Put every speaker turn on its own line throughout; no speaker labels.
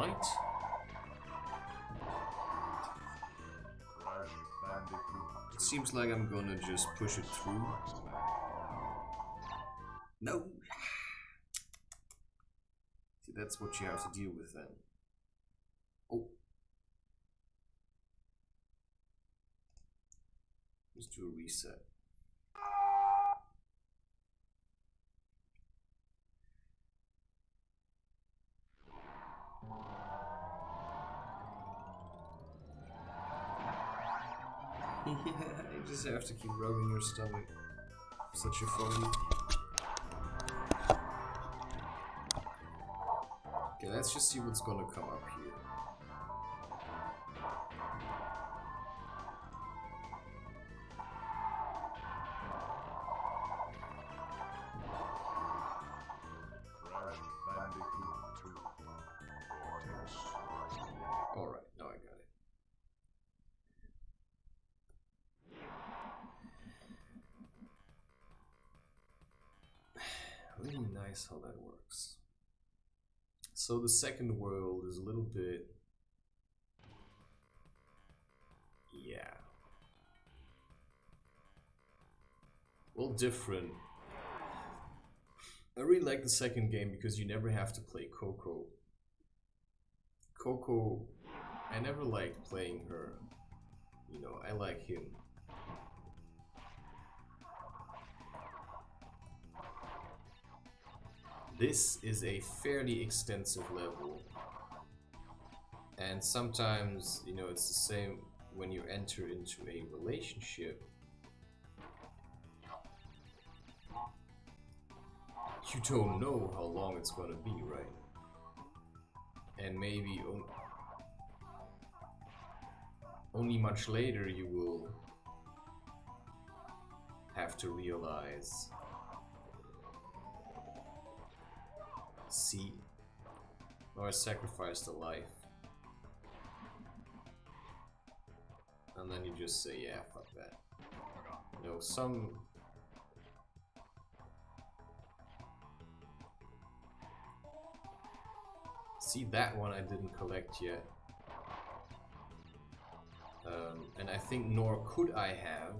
Right? It seems like I'm gonna just push it through. No! See, that's what you have to deal with then. Oh. Let's do a reset. Yeah, you just have to keep rubbing your stomach. Such a phony. Okay, let's just see what's gonna come up here. Alright, now I got it. Really nice how that works. So the second world is a little bit... yeah. Well, different. I really like the second game because you never have to play Coco. Coco, I never liked playing her. You know, I like him. This is a fairly extensive level. And sometimes, you know, it's the same when you enter into a relationship. You don't know how long it's gonna be, right? And maybe only much later you will have to realize, see, or I sacrificed a life. And then you just say, yeah, fuck that. You know, some... See, that one I didn't collect yet. And I think nor could I have.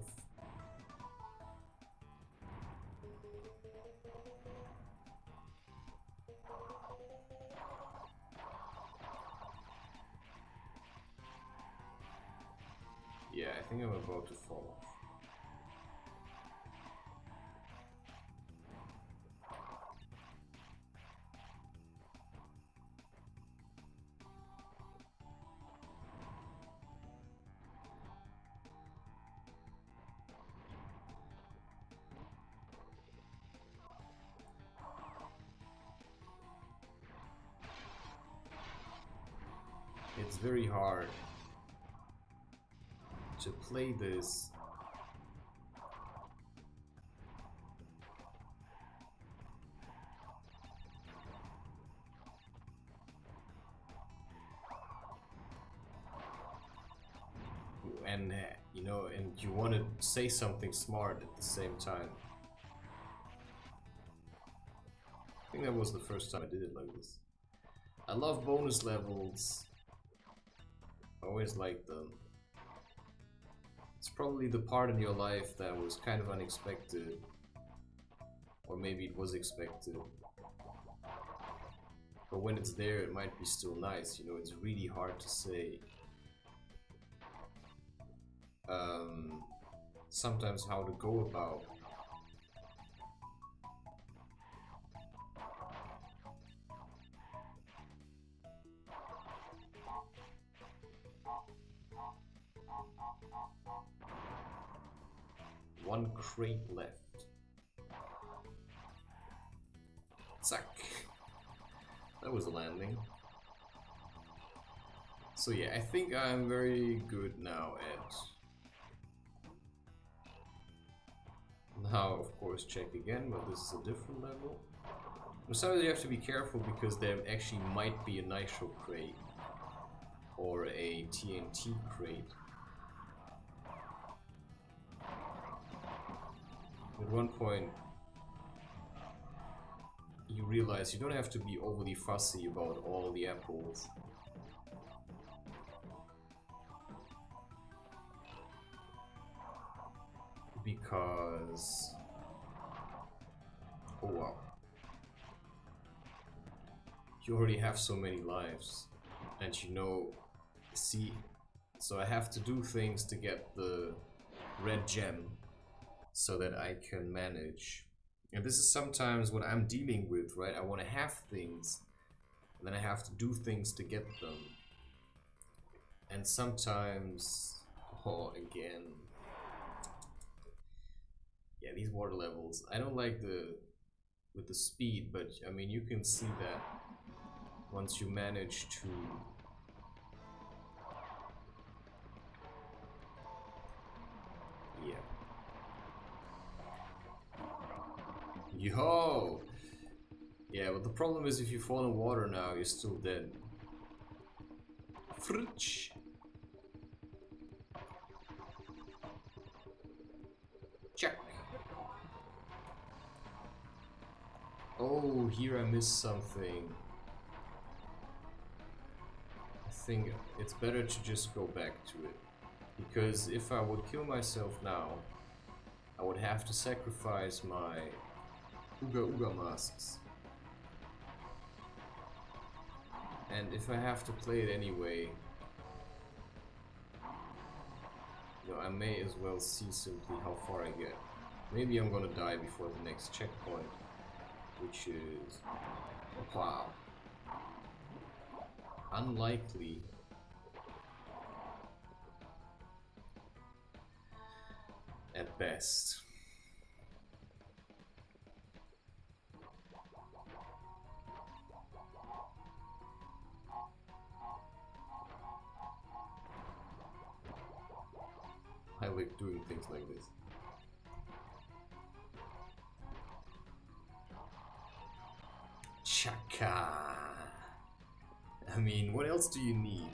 Yeah, I think I'm about to fall off. It's very hard to play this and you know, and you want to say something smart at the same time. I think that was the first time I did it like this. I love bonus levels. I always liked them. It's probably the part in your life that was kind of unexpected. Or maybe it was expected. But when it's there, it might be still nice. You know, it's really hard to say. Sometimes how to go about. One crate left. Zack. That was a landing. So yeah, I think I'm very good now at... Now, of course, check again, but this is a different level. Sometimes you have to be careful because there actually might be a nitro crate or a TNT crate. At one point, you realize you don't have to be overly fussy about all the apples. Because... oh wow. You already have so many lives. And you know... see... so I have to do things to get the red gem so that I can manage. And this is sometimes what I'm dealing with, right? I want to have things, and then I have to do things to get them. And sometimes, oh, again. Yeah, these water levels. I don't like with the speed, but I mean, you can see that once you manage to yo! Yeah, but the problem is if you fall in water now, you're still dead. Fritsch! Check! Oh, here I missed something. I think it's better to just go back to it. Because if I would kill myself now, I would have to sacrifice my Ooga Ooga masks. And if I have to play it anyway, you know, I may as well see simply how far I get. Maybe I'm gonna die before the next checkpoint, which is... wow. Unlikely. At best. I like doing things like this. Chaka! I mean, what else do you need?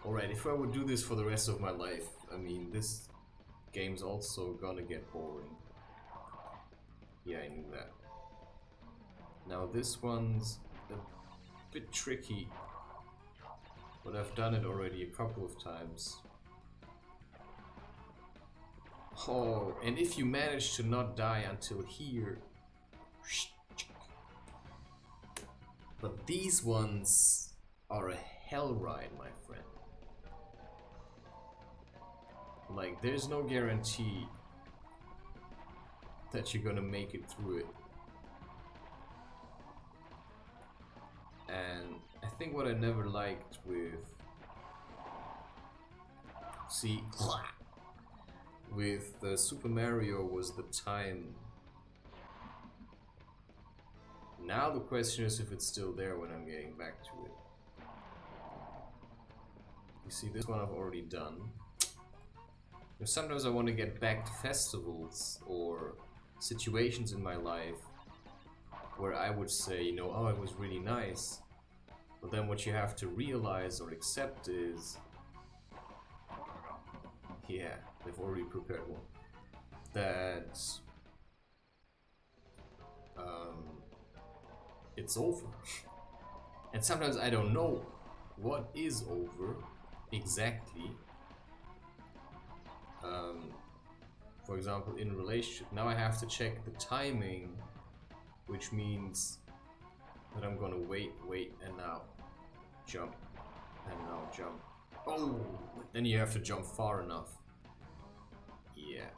Alright, if I would do this for the rest of my life, I mean, this game's also gonna get boring. Yeah, I knew that. Now this one's a bit tricky, but I've done it already a couple of times. Oh, and if you manage to not die until here... but these ones are a hell ride, my friend. Like, there's no guarantee that you're gonna make it through it. And I think what I never liked with... see... with Super Mario was the time. Now the question is if it's still there when I'm getting back to it. You see, this one I've already done. Sometimes I want to get back to festivals or situations in my life where I would say, you know, oh, it was really nice. But then what you have to realize or accept is, yeah, they've already prepared one, that it's over. And sometimes I don't know what is over exactly. For example, in relationship, now I have to check the timing, which means that I'm gonna wait, and now jump, and now jump. Oh, then you have to jump far enough. Yeah.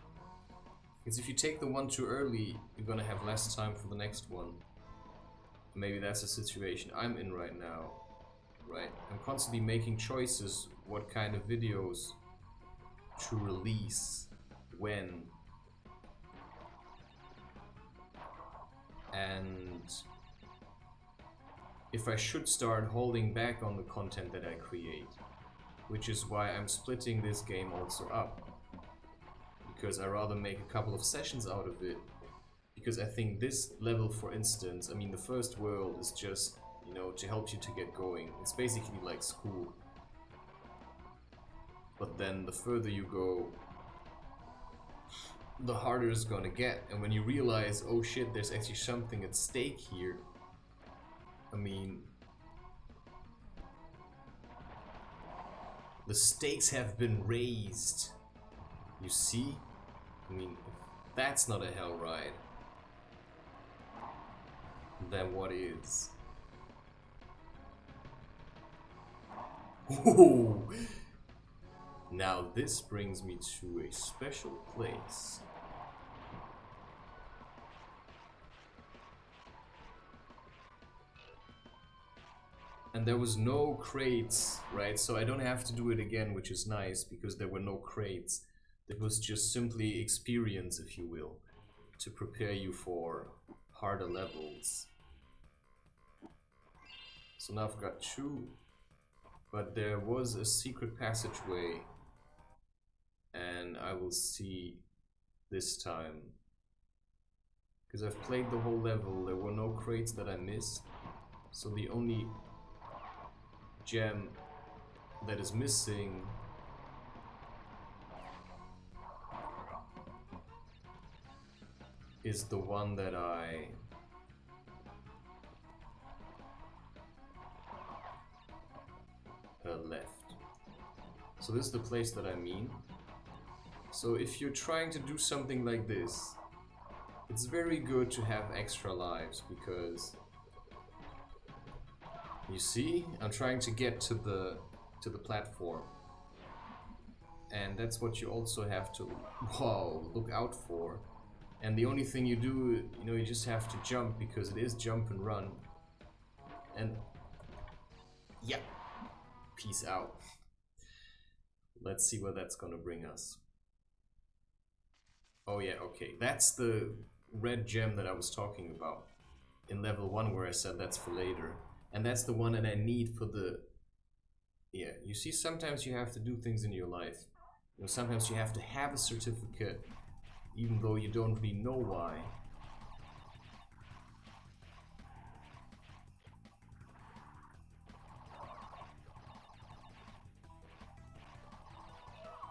Because if you take the one too early, you're gonna have less time for the next one. Maybe that's the situation I'm in right now, right? I'm constantly making choices what kind of videos to release, when. And if I should start holding back on the content that I create. Which is why I'm splitting this game also up. Because I rather make a couple of sessions out of it. Because I think this level, for instance, I mean, the first world is just, you know, to help you to get going. It's basically like school. But then the further you go, the harder it's gonna get. And when you realize, oh shit, there's actually something at stake here. I mean, the stakes have been raised. You see? I mean, if that's not a hell ride, then what is? Ooh. Now this brings me to a special place. And there was no crates, right? So I don't have to do it again, which is nice, because there were no crates. It was just simply experience, if you will, to prepare you for harder levels. So now I've got 2. But there was a secret passageway, and I will see this time. Because I've played the whole level, there were no crates that I missed. So the only gem that is missing is the one that I left. So this is the place that I mean. So if you're trying to do something like this, it's very good to have extra lives, because you see, I'm trying to get to the platform, and that's what you also have to look out for. And the only thing you do, you know, you just have to jump, because it is jump and run. And yeah, peace out. Let's see where that's gonna bring us. Oh yeah, okay, that's the red gem that I was talking about in level 1, where I said that's for later. And that's the one that I need for the... Yeah, you see, sometimes you have to do things in your life. You know, sometimes you have to have a certificate, even though you don't really know why.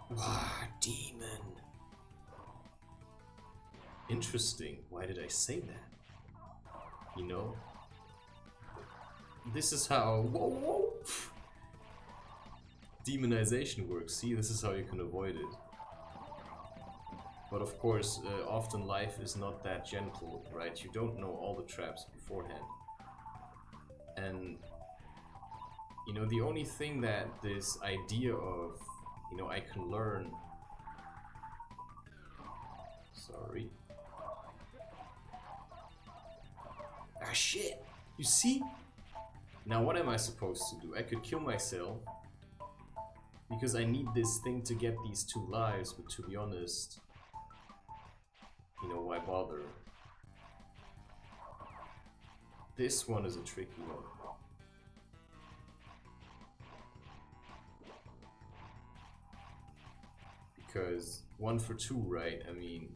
Wow, demon. Interesting. Why did I say that? You know? This is how... Whoa. Demonization works. See, this is how you can avoid it. But of course, often life is not that gentle, right? You don't know all the traps beforehand. And, you know, the only thing that this idea of, you know, I can learn... Sorry. Ah, shit! You see? Now what am I supposed to do? I could kill myself, because I need this thing to get these 2 lives, but to be honest, you know, why bother? This one is a tricky one. Because 1 for 2, right? I mean...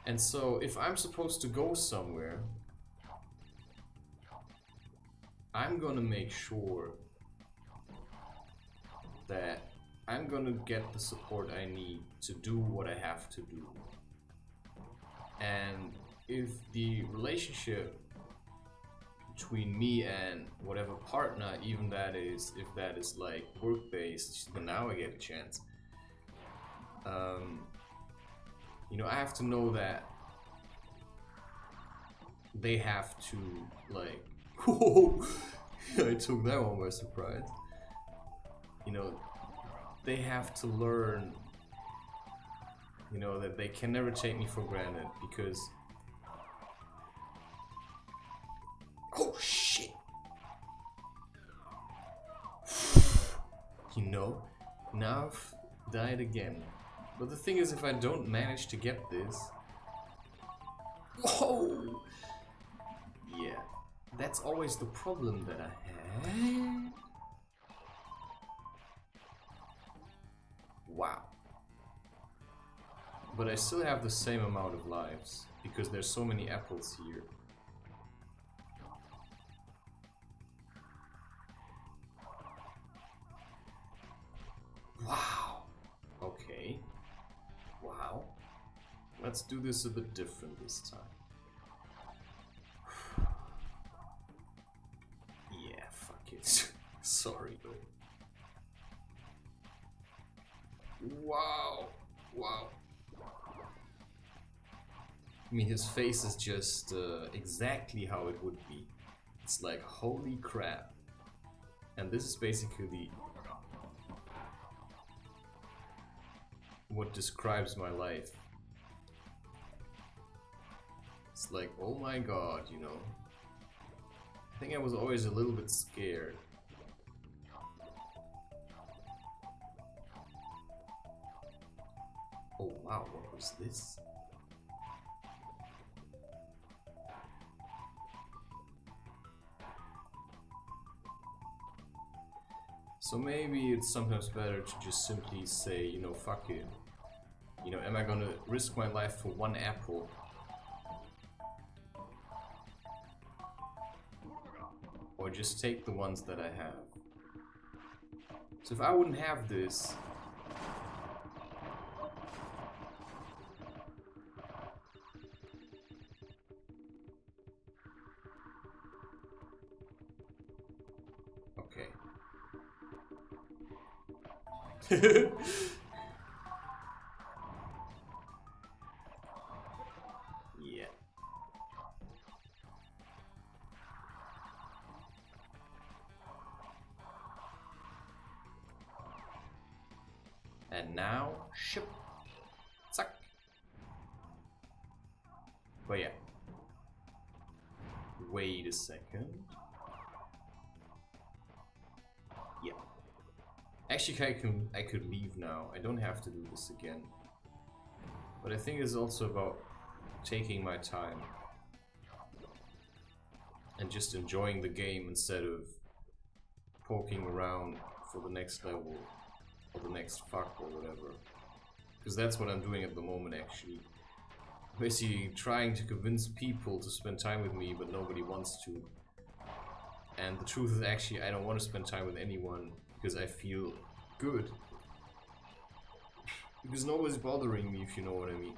And so, if I'm supposed to go somewhere, I'm gonna make sure that I'm gonna get the support I need to do what I have to do. And if the relationship between me and whatever partner, even that is, if that is like work-based, then now I get a chance. You know, I have to know that they have to, like, whoa, I took that one by surprise. You know, they have to learn, you know, that they can never take me for granted, because... Oh, shit! You know, now I've died again. But the thing is, if I don't manage to get this... Whoa! Yeah, that's always the problem that I have. Wow. But I still have the same amount of lives, because there's so many apples here. let's do this a bit different this time. Yeah, fuck it. Sorry, but... Wow! Wow. I mean, his face is just exactly how it would be. It's like, holy crap. And this is basically what describes my life. It's like, oh my god, you know. I think I was always a little bit scared. Oh wow, what was this? So maybe it's sometimes better to just simply say, you know, fuck it. You know, am I gonna risk my life for one apple? Or just take the ones that I have? So if I wouldn't have this... Okay. Yeah. And now, ship. Zack. But yeah. Wait a second. Yeah. Actually, I could leave now. I don't have to do this again. But I think it's also about taking my time and just enjoying the game instead of poking around for the next level or the next fuck or whatever. Because that's what I'm doing at the moment, actually. Basically trying to convince people to spend time with me, but nobody wants to. And the truth is, actually, I don't want to spend time with anyone because I feel good. Because nobody's bothering me, if you know what I mean.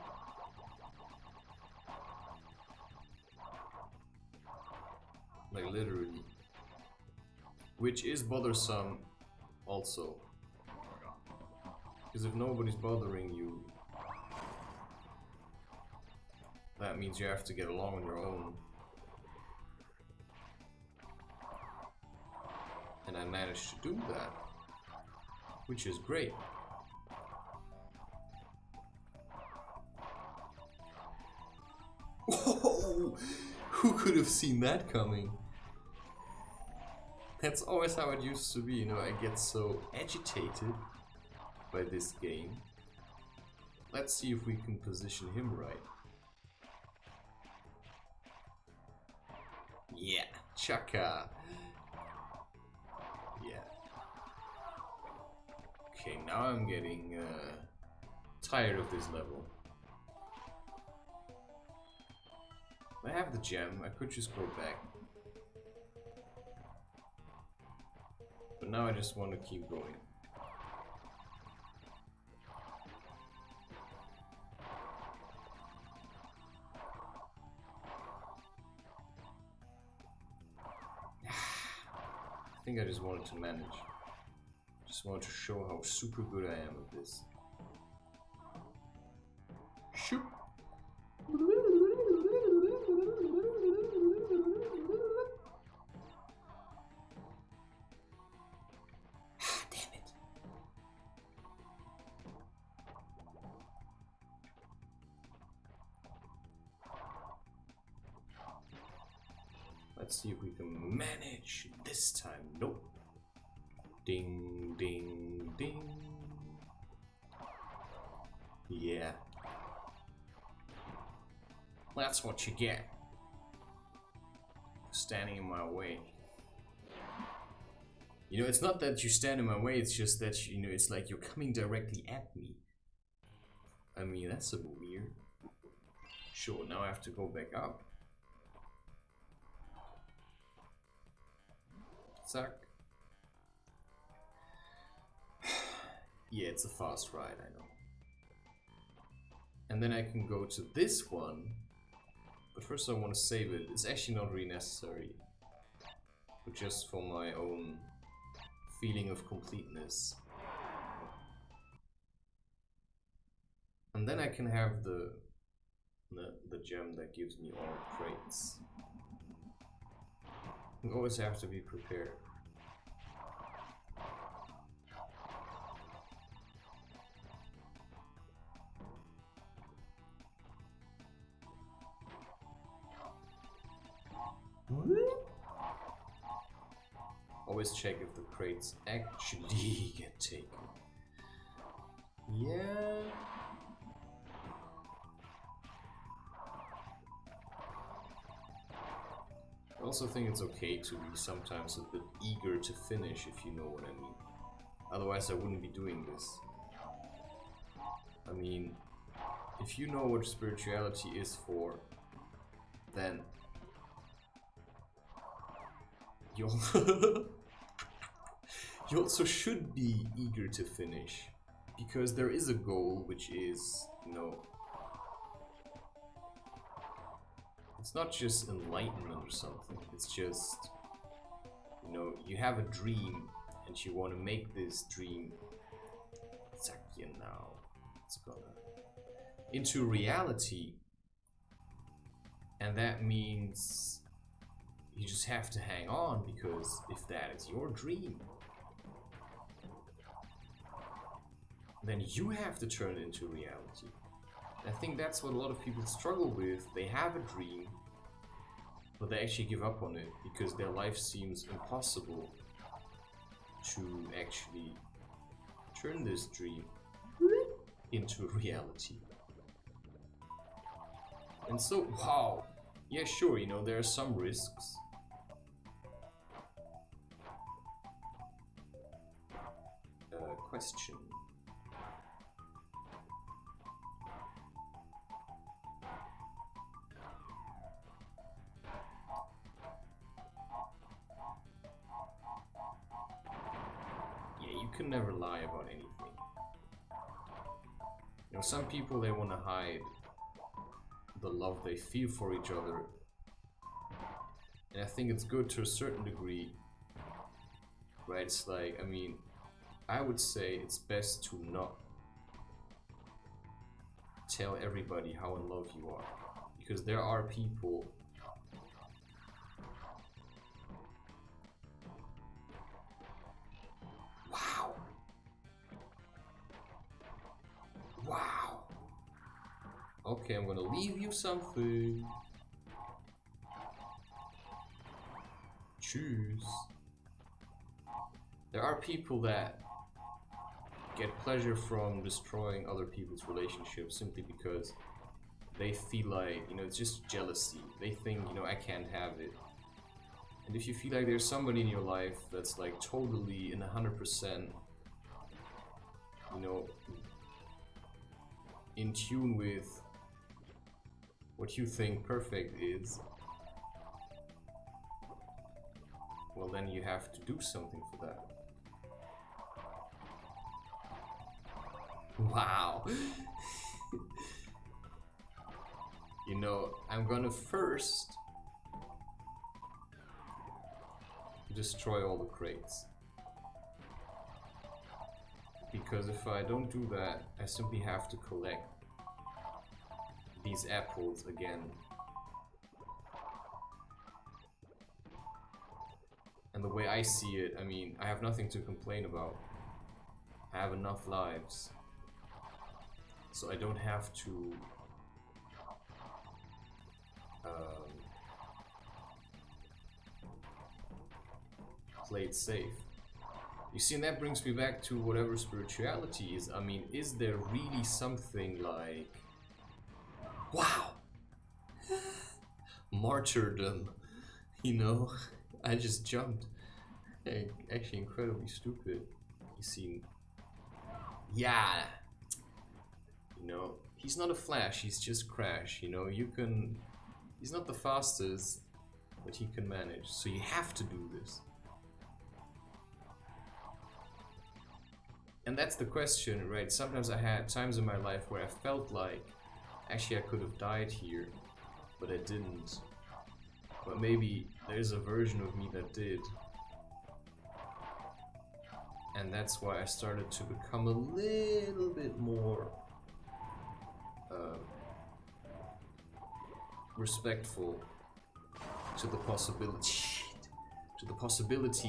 Like, literally. Which is bothersome, also. Because if nobody's bothering you, that means you have to get along on your own. And I managed to do that. Which is great. Whoa! Who could have seen that coming? That's always how it used to be, you know, I get so agitated by this game. Let's see if we can position him right. Yeah, chaka! Yeah. Okay, now I'm getting tired of this level. I have the gem, I could just go back. But now I just want to keep going. I think I just wanted to manage. Just wanted to show how super good I am at this. Shoot! Damn it! Let's see if we can manage this time. Nope. Ding, ding, ding. Yeah. That's what you get. Standing in my way. You know, it's not that you stand in my way, it's just that, you know, it's like you're coming directly at me. I mean, that's a bit weird. Sure, now I have to go back up. Zack. Yeah, it's a fast ride, I know. And then I can go to this one. But first I want to save it. It's actually not really necessary. But just for my own feeling of completeness. And then I can have the gem that gives me all crates. You always have to be prepared. Always check if the crates actually get taken. Yeah. I also think it's okay to be sometimes a bit eager to finish, if you know what I mean. Otherwise I wouldn't be doing this. I mean, if you know what spirituality is for, then you also should be eager to finish. Because there is a goal, which is, you know, it's not just enlightenment or something, it's just, you know, you have a dream and you want to make this dream now, it's gonna into reality, and that means you just have to hang on, because if that is your dream, then you have to turn it into reality. I think that's what a lot of people struggle with. They have a dream, but they actually give up on it because their life seems impossible to actually turn this dream into reality. And so, wow, yeah, sure, you know, there are some risks. Question. You can never lie about anything. You know, some people, they want to hide the love they feel for each other. And I think it's good to a certain degree. Right? It's like, I mean, I would say it's best to not tell everybody how in love you are. Because there are people Wow. Okay, I'm gonna leave you something. Choose. There are people that get pleasure from destroying other people's relationships simply because they feel like, you know, it's just jealousy. They think, you know, I can't have it. And if you feel like there's somebody in your life that's like totally in 100%, you know, in tune with what you think perfect is, well, then you have to do something for that. Wow. You know, I'm gonna first destroy all the crates. Because if I don't do that, I simply have to collect these apples again. And the way I see it, I mean, I have nothing to complain about. I have enough lives. So I don't have to play it safe. You see, and that brings me back to whatever spirituality is. I mean, is there really something like, wow, martyrdom, you know? I just jumped. Actually incredibly stupid. You see, yeah, you know, he's not a Flash, he's just Crash, you know, he's not the fastest, but he can manage, so you have to do this. And that's the question, right? Sometimes I had times in my life where I felt like Actually, I could have died here, but I didn't. But maybe there's a version of me that did. And that's why I started to become a little bit more respectful to the possibility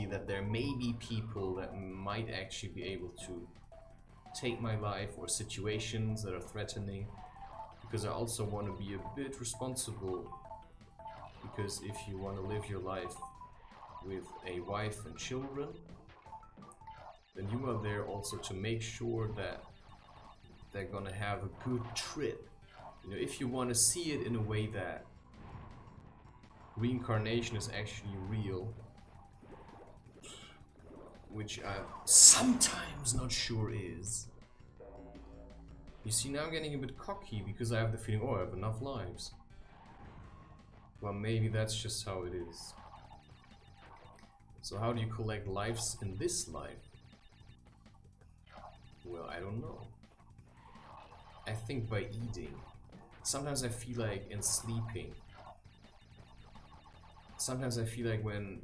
that there may be people that might actually be able to take my life, or situations that are threatening, because I also want to be a bit responsible, because if you want to live your life with a wife and children, then you are there also to make sure that they're gonna have a good trip. You know, if you want to see it in a way that reincarnation is actually real, which I'm sometimes not sure is. You see, now I'm getting a bit cocky because I have the feeling, oh, I have enough lives. Well, maybe that's just how it is. So how do you collect lives in this life? Well, I don't know. I think by eating. Sometimes I feel like in sleeping. Sometimes I feel like when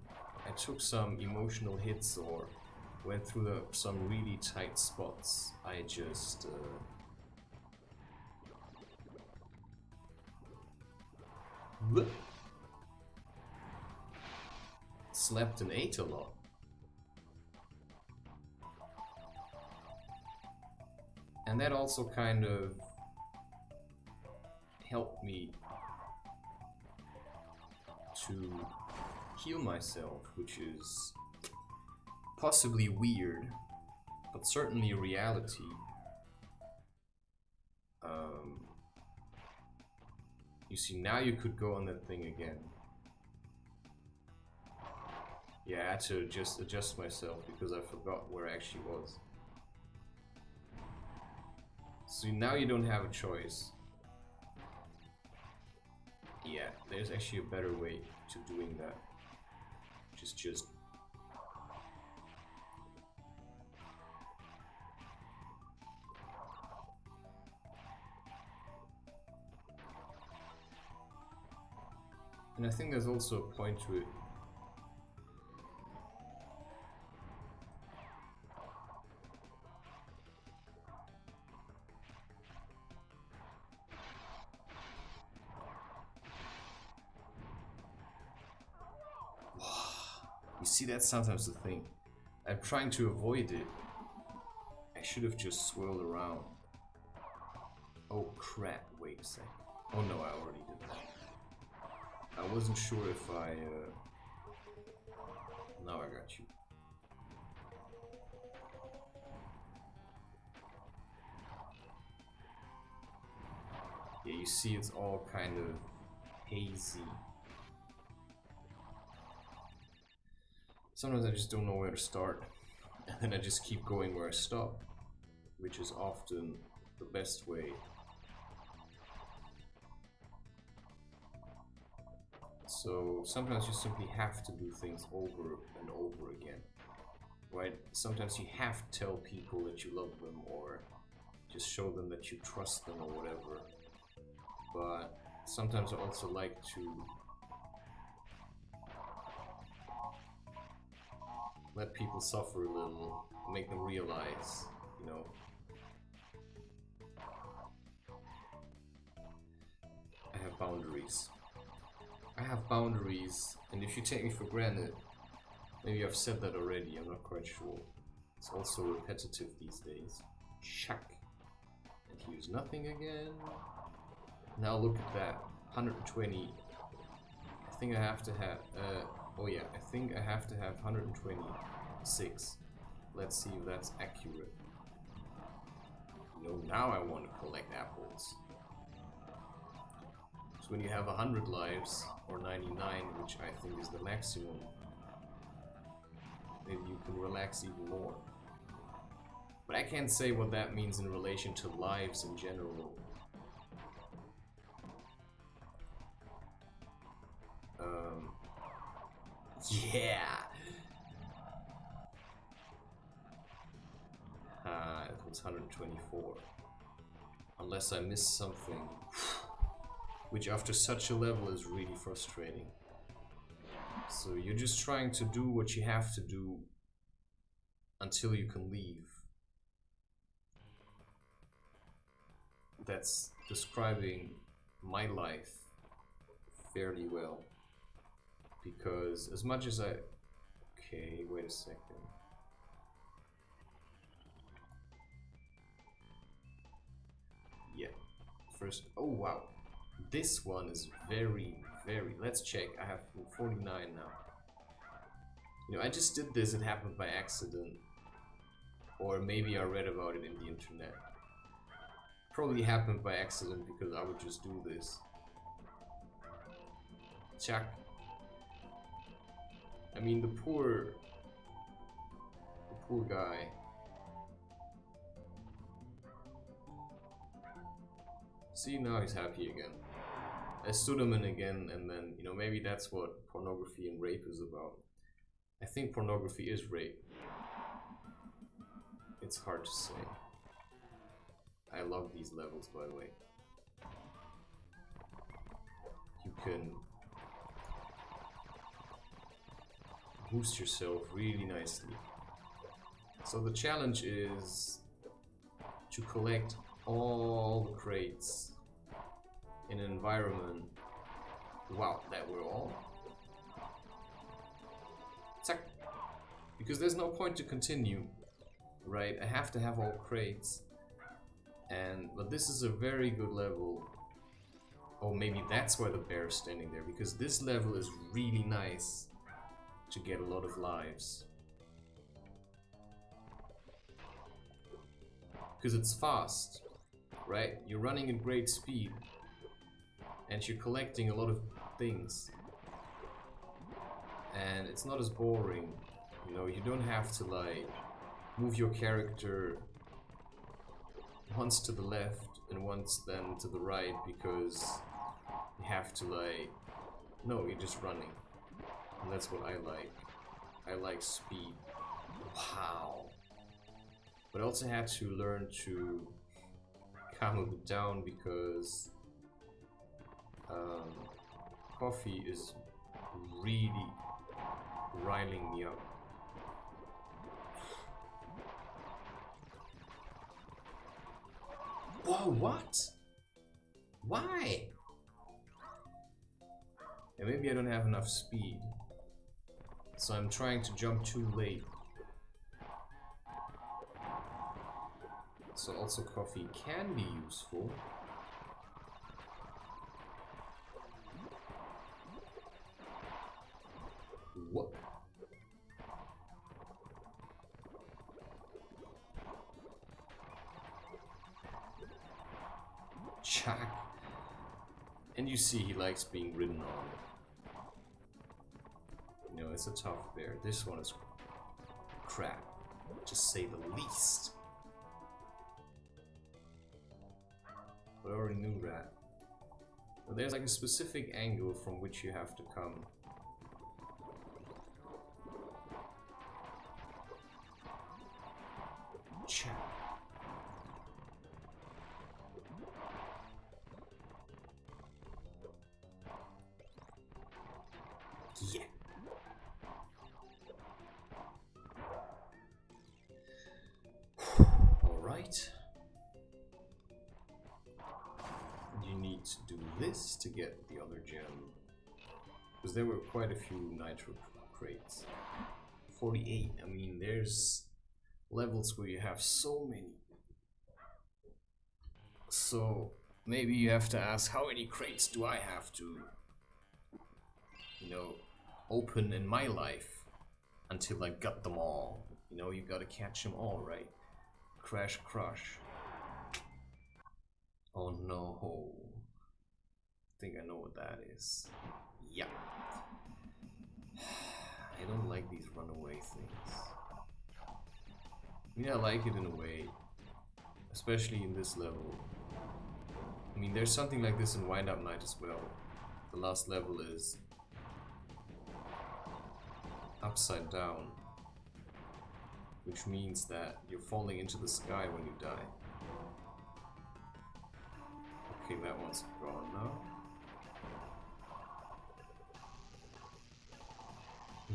I took some emotional hits or went through some really tight spots, I just slept and ate a lot. And that also kind of helped me to heal myself, which is possibly weird, but certainly a reality. You see, now you could go on that thing again. Yeah, I had to just adjust myself because I forgot where I actually was. So now you don't have a choice. Yeah, there's actually a better way to doing that. Just and I think there's also a point to it. You see, that's sometimes the thing. I'm trying to avoid it. I should have just swirled around. Oh crap, wait a second. Oh no, I already did that. I wasn't sure if I... Now I got you. Yeah, you see, it's all kind of hazy. Sometimes I just don't know where to start, and then I just keep going where I stop, which is often the best way. So sometimes you simply have to do things over and over again, right? Sometimes you have to tell people that you love them, or just show them that you trust them, or whatever. But sometimes I also like to let people suffer a little, make them realize, you know. I have boundaries. I have boundaries, and if you take me for granted, maybe I've said that already, I'm not quite sure. It's also repetitive these days. Shuck. And here's nothing again. Now look at that. 120. I think I have to have, oh yeah, I think I have to have 126. Let's see if that's accurate. No, now I want to collect apples. So when you have 100 lives, or 99, which I think is the maximum, maybe you can relax even more. But I can't say what that means in relation to lives in general. Yeah! It was 124. Unless I miss something. Which after such a level is really frustrating. So you're just trying to do what you have to do until you can leave. That's describing my life fairly well. Because as much as I... Okay, wait a second. Yeah. First... Oh, wow. This one is very... Let's check. I have 49 now. You know, I just did this. It happened by accident. Or maybe I read about it in the internet. Probably happened by accident because I would just do this. Check. I mean, the poor guy. See, now he's happy again. I stood him in again, and then, you know, maybe that's what pornography and rape is about. I think pornography is rape. It's hard to say. I love these levels, by the way. You can boost yourself really nicely. So the challenge is to collect all the crates in an environment. Wow, that were all? Because there's no point to continue, right? I have to have all crates. But this is a very good level. Oh, maybe that's why the bear is standing there, because this level is really nice to get a lot of lives. Because it's fast, right? You're running at great speed and you're collecting a lot of things. And it's not as boring, you know, you don't have to like move your character once to the left and once then to the right because you have to like, no, you're just running. And that's what I like. I like speed. Wow. But I also had to learn to calm a bit down because coffee is really riling me up. Whoa, what? Why? Yeah, maybe I don't have enough speed. So I'm trying to jump too late. So also coffee can be useful. What? Jack. And you see he likes being ridden on. You know, it's a tough bear. This one is crap, to say the least. But I already knew that. But there's like a specific angle from which you have to come. Check. Yeah. All right. You need to do this to get the other gem. Because there were quite a few nitro crates. 48. I mean, there's levels where you have so many. So maybe you have to ask, how many crates do I have to, you know, open in my life until I got them all? You know, you gotta catch them all, right? Crash crush. Oh no. I think I know what that is. Yeah. I don't like these runaway things. I mean, I like it in a way, especially in this level. I mean, there's something like this in Wind Up Night as well. The last level is upside down, which means that you're falling into the sky when you die. Okay, that one's gone now.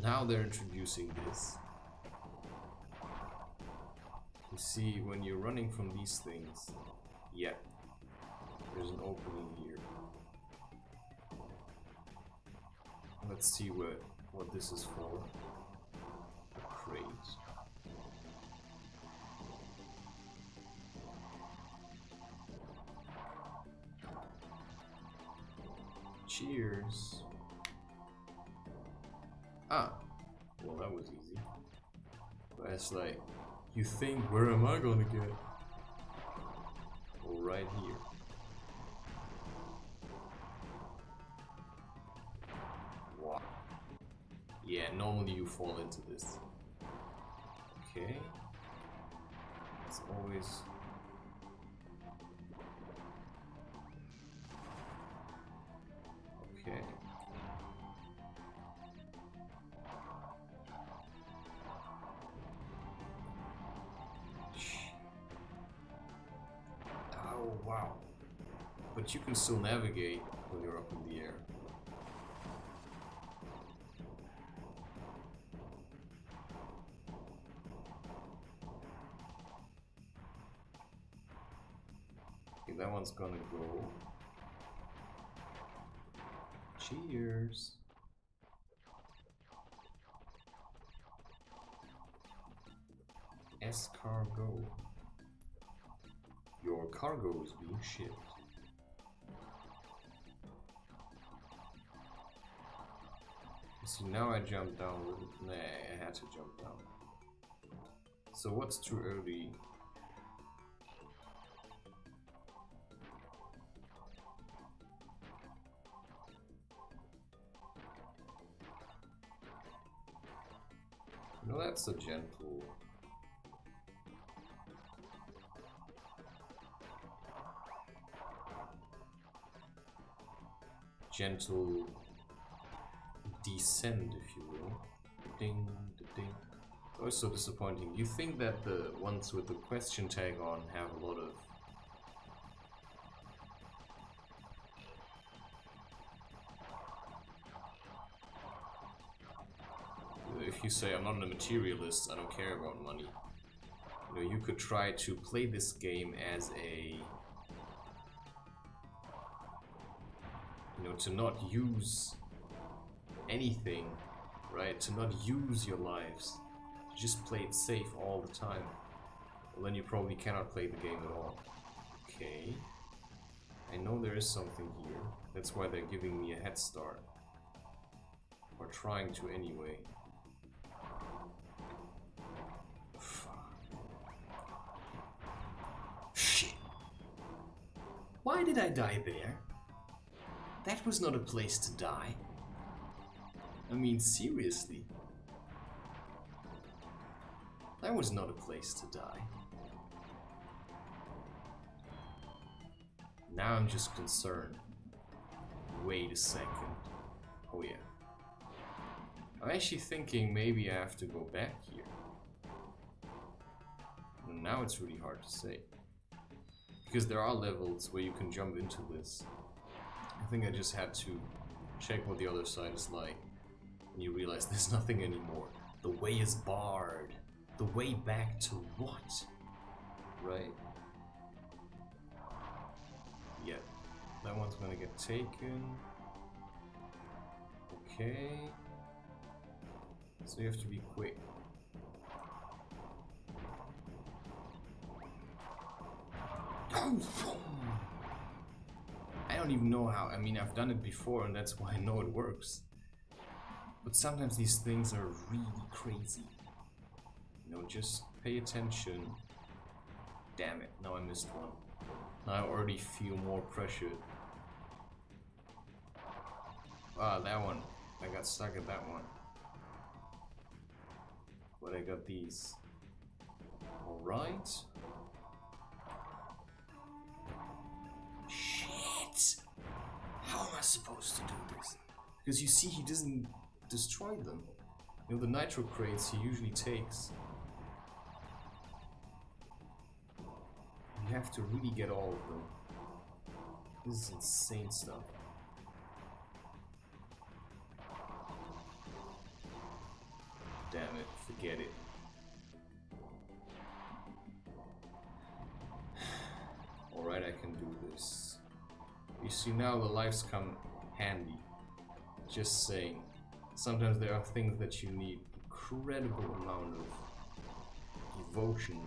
Now they're introducing this. You see, when you're running from these things, yeah, there's an opening here. Let's see what this is for. A crate. Cheers. Ah, well that was easy. But it's like, you think, where am I gonna get? Well, right here. Wow. Yeah, normally you fall into this. Okay. It's always... Okay. Oh, wow. But you can still navigate when you're up in the air. Okay, that one's gonna go. Cheers. Escargot. Your cargo is being shipped. See, now I jump down with it. Nah, I had to jump down. So what's too early? No, that's a gentle. Gentle descend, if you will. Ding, ding. Oh, it's so disappointing. You think that the ones with the question tag on have a lot of... If you say, I'm not a materialist, I don't care about money. You know, you could try to play this game as a... You know, to not use anything, right? To not use your lives. To just play it safe all the time. Well, then you probably cannot play the game at all. Okay. I know there is something here. That's why they're giving me a head start. Or trying to anyway. Shit. Why did I die there? That was not a place to die. I mean, seriously. That was not a place to die. Now I'm just concerned. Wait a second. Oh yeah. I'm actually thinking maybe I have to go back here. And now it's really hard to say. Because there are levels where you can jump into this. I think I just had to check what the other side is like. And you realize there's nothing anymore. The way is barred. The way back to what? Right? Yeah. That one's gonna get taken. Okay. So you have to be quick. I don't even know how. I mean, I've done it before and that's why I know it works. But sometimes these things are really crazy. You know, just pay attention. Damn it, now I missed one. Now I already feel more pressured. Ah, that one. I got stuck at that one. But I got these. Alright. Shit! How am I supposed to do this? Because you see, he doesn't destroy them. You know, the nitro crates he usually takes. You have to really get all of them. This is insane stuff. Damn it, forget it. Alright, I can do this. You see, now the lives come handy. Just saying. Sometimes there are things that you need incredible amount of devotion.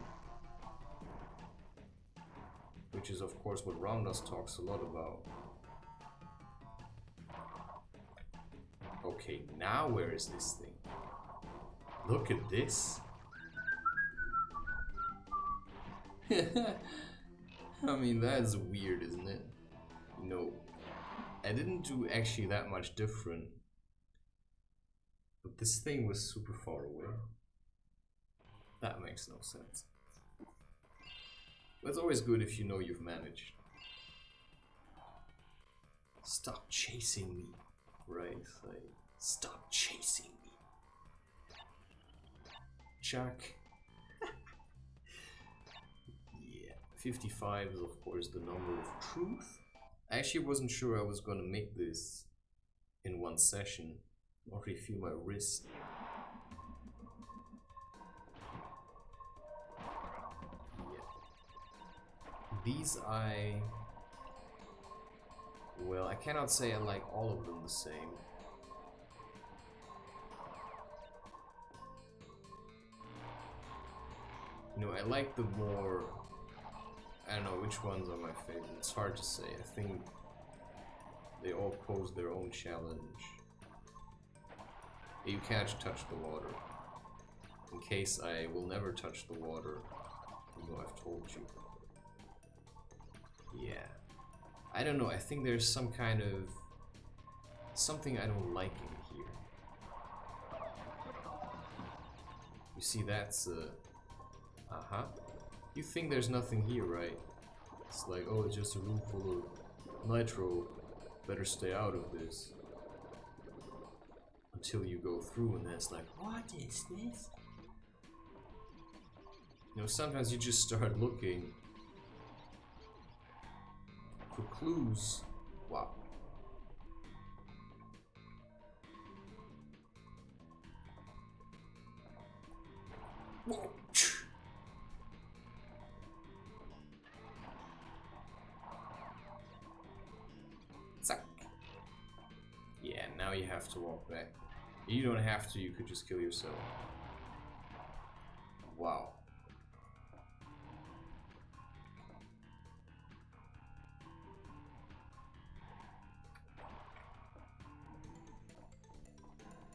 Which is of course what Roundus talks a lot about. Okay, now where is this thing? Look at this. I mean, that's weird, isn't it? You know, I didn't do actually that much different. But this thing was super far away. That makes no sense. But it's always good if you know you've managed. Stop chasing me. Right? Like, stop chasing me. Chuck. Yeah. 55 is of course the number of truth. I actually wasn't sure I was gonna make this in one session. Already feel my wrist. These well, I cannot say I like all of them the same. You know, I like the more... I don't know which ones are my favorite. It's hard to say. I think they all pose their own challenge. You can't touch the water. In case I will never touch the water, you know I've told you. Yeah. I don't know, I think there's some kind of... something I don't like in here. You see, that's You think there's nothing here, right? It's like, oh, it's just a room full of nitro. Better stay out of this. Until you go through and then it's like, what is this? You know, sometimes you just start looking for clues. Wow. Whoa. Suck. Yeah, now you have to walk back. You don't have to, you could just kill yourself. Wow.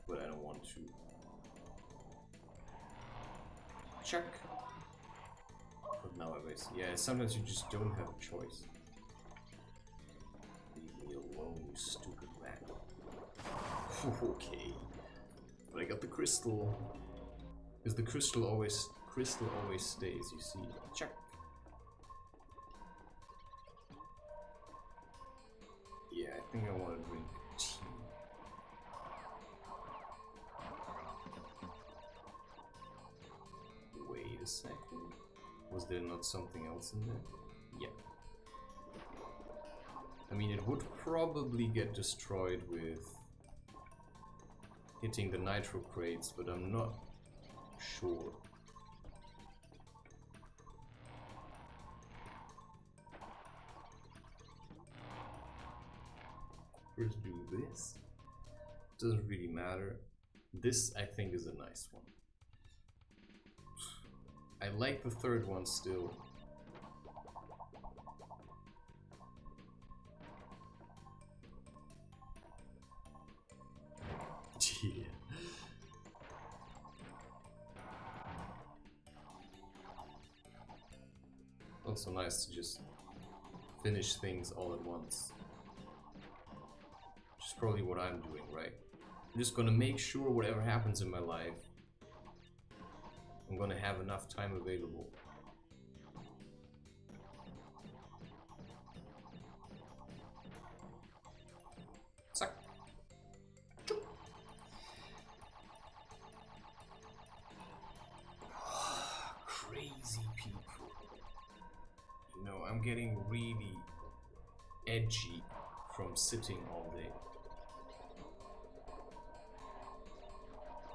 But I don't want to. Check. But now I basically, yeah, sometimes you just don't have a choice. Leave me alone, you stupid rat. Okay. But I got the crystal. Because the crystal always stays, you see. Check. Yeah, I think I want to drink tea. Wait a second. Was there not something else in there? Yeah. I mean, it would probably get destroyed with hitting the nitro crates, but I'm not sure. First do this. Doesn't really matter. This, I think, is a nice one. I like the third one still. Yeah. Also nice to just finish things all at once. Which is probably what I'm doing, right? I'm just gonna make sure whatever happens in my life, I'm gonna have enough time available. Suck. Crazy people. You know, I'm getting really edgy from sitting all day.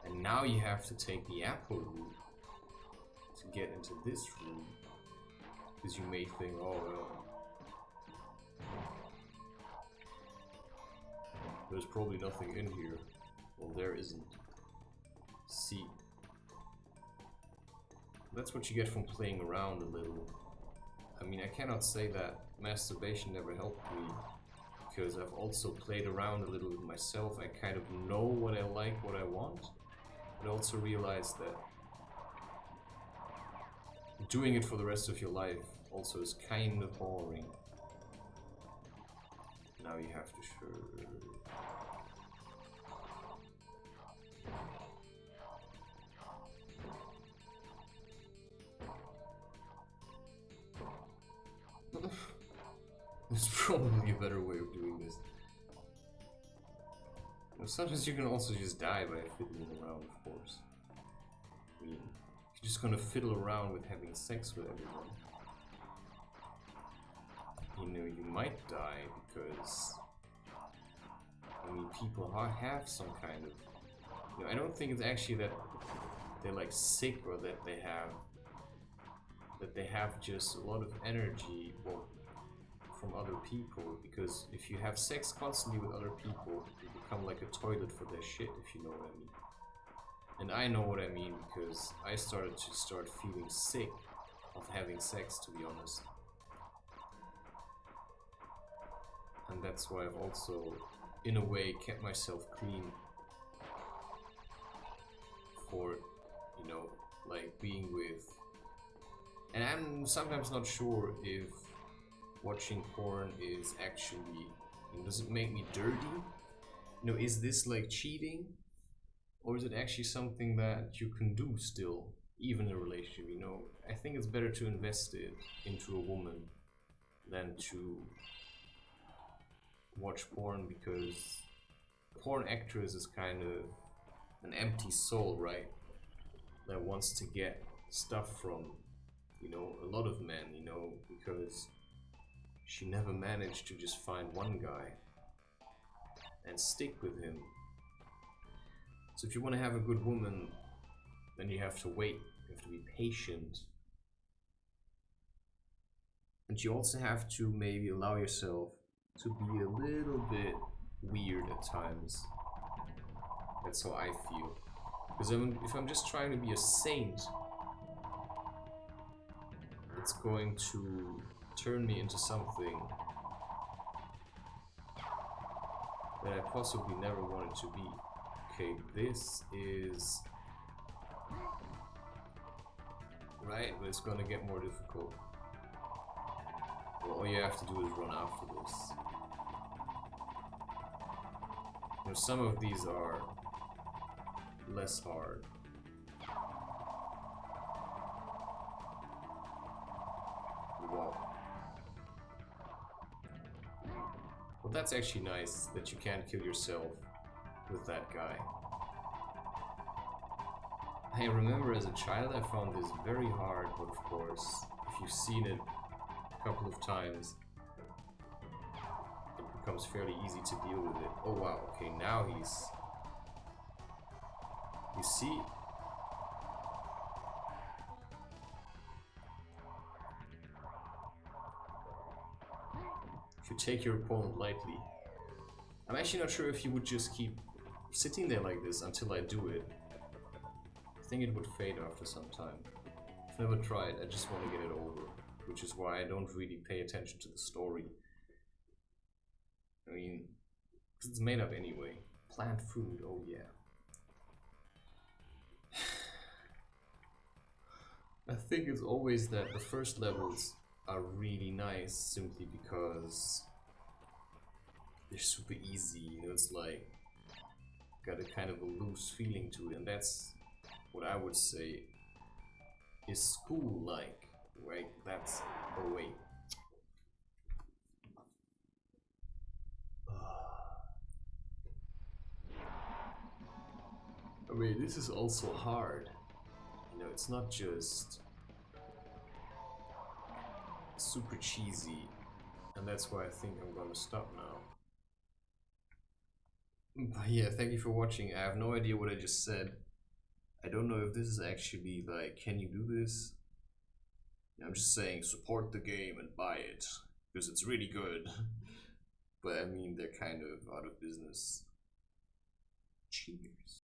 And now you have to take the apple route to get into this room. Because you may think, oh well, there's probably nothing in here. Well, there isn't. See, that's what you get from playing around a little. I mean, I cannot say that masturbation never helped me, because I've also played around a little with myself. I kind of know what I like, what I want, but I also realized that doing it for the rest of your life also is kind of boring. Now you have to There's probably a better way of doing this. Well, sometimes you can also just die by fiddling around, of course. I mean, if you're just gonna fiddle around with having sex with everyone, you know, you might die because, I mean, people have some kind of, you know, I don't think it's actually that they're like sick or that they have just a lot of energy from other people, because if you have sex constantly with other people, you become like a toilet for their shit, if you know what I mean. And I know what I mean because I started to feeling sick of having sex, to be honest. And that's why I've also, in a way, kept myself clean for, you know, like being with. And I'm sometimes not sure if watching porn is actually, does it make me dirty? You know, is this like cheating? Or is it actually something that you can do still, even in a relationship, you know? I think it's better to invest it into a woman than to watch porn, because a porn actress is kind of an empty soul, right? That wants to get stuff from, you know, a lot of men, you know, because she never managed to just find one guy and stick with him. So if you want to have a good woman, then you have to wait, you have to be patient. And you also have to maybe allow yourself to be a little bit weird at times. That's how I feel. Because if I'm just trying to be a saint, it's going to turn me into something that I possibly never wanted to be. Okay, this is right, but it's gonna get more difficult. Well, all you have to do is run after this. You know, some of these are less hard. Wow. Well, that's actually nice that you can't kill yourself with that guy. I remember as a child I found this very hard, but of course, if you've seen it a couple of times, it becomes fairly easy to deal with it. Oh wow, okay, now he's... You see? If you take your opponent lightly. I'm actually not sure if you would just keep sitting there like this until I do it. I think it would fade after some time. I've never tried, I just want to get it over. Which is why I don't really pay attention to the story. I mean, because it's made up anyway. Plant food, oh yeah. I think it's always that the first levels are really nice simply because they're super easy, you know, it's like got a kind of a loose feeling to it, and that's what I would say is school-like, right? That's, oh wait. I mean, this is also hard. You know, it's not just super cheesy And that's why I think I'm gonna stop now. But yeah, thank you for watching. I have no idea what I just said. I don't know if this is actually like, can you do this? I'm just saying support the game and buy it, because it's really good. But I mean, they're kind of out of business. Cheers.